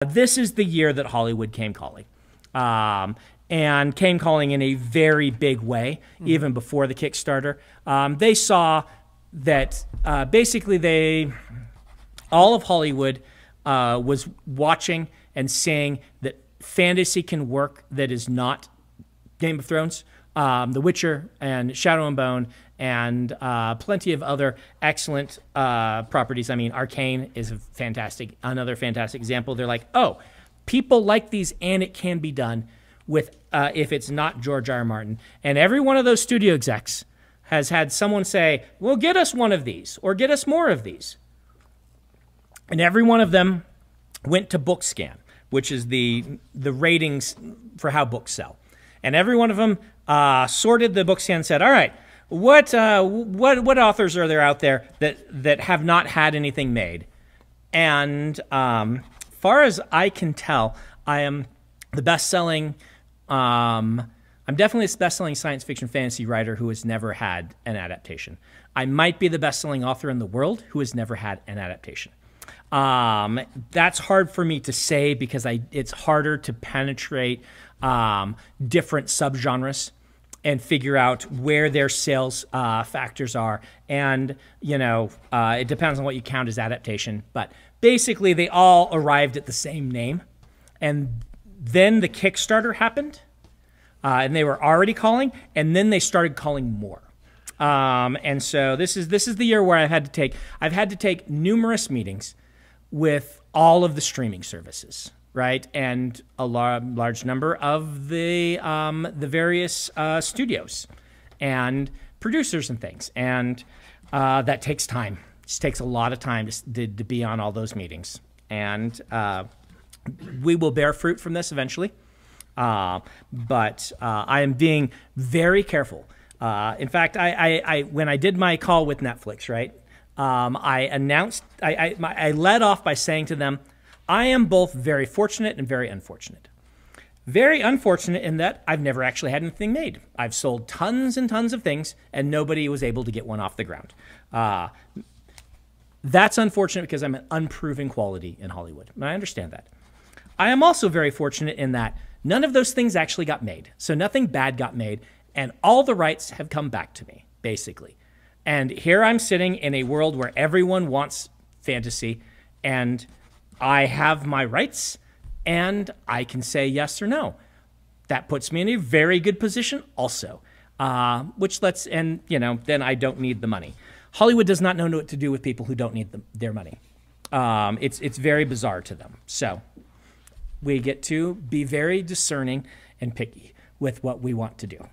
This is the year that Hollywood came calling. And came calling in a very big way, even before the Kickstarter. They saw that basically all of Hollywood was watching and saying that fantasy can work that is not Game of Thrones, The Witcher, and Shadow and Bone, and plenty of other excellent properties. I mean, Arcane is another fantastic example. They're like, oh, people like these, and it can be done with if it's not George R. R. Martin. And every one of those studio execs has had someone say, well, get us one of these, or get us more of these. And every one of them went to BookScan, which is the ratings for how books sell. And every one of them sorted the BookScan and said, all right, what authors are there out there that have not had anything made? And far as I can tell, I am the best-selling, I'm definitely the best-selling science fiction fantasy writer who has never had an adaptation. I might be the best-selling author in the world who has never had an adaptation. That's hard for me to say because it's harder to penetrate different subgenres and figure out where their sales factors are. And, it depends on what you count as adaptation. But basically, they all arrived at the same name. And then the Kickstarter happened, and they were already calling, and then they started calling more. And so this is the year where I've had to take numerous meetings with all of the streaming services, right, and a large number of the various studios and producers and things, and that takes time. It just takes a lot of time to be on all those meetings, and we will bear fruit from this eventually. But I am being very careful. In fact, when I did my call with Netflix, right, I led off by saying to them, I am both very fortunate and very unfortunate. Very unfortunate in that I've never actually had anything made. I've sold tons and tons of things, and nobody was able to get one off the ground. That's unfortunate because I'm an unproven quality in Hollywood, and I understand that. I am also very fortunate in that none of those things actually got made. So nothing bad got made, and all the rights have come back to me, basically. And here I'm sitting in a world where everyone wants fantasy, and I have my rights, and I can say yes or no. That puts me in a very good position also, then I don't need the money. Hollywood does not know what to do with people who don't need their money. It's very bizarre to them. So we get to be very discerning and picky with what we want to do.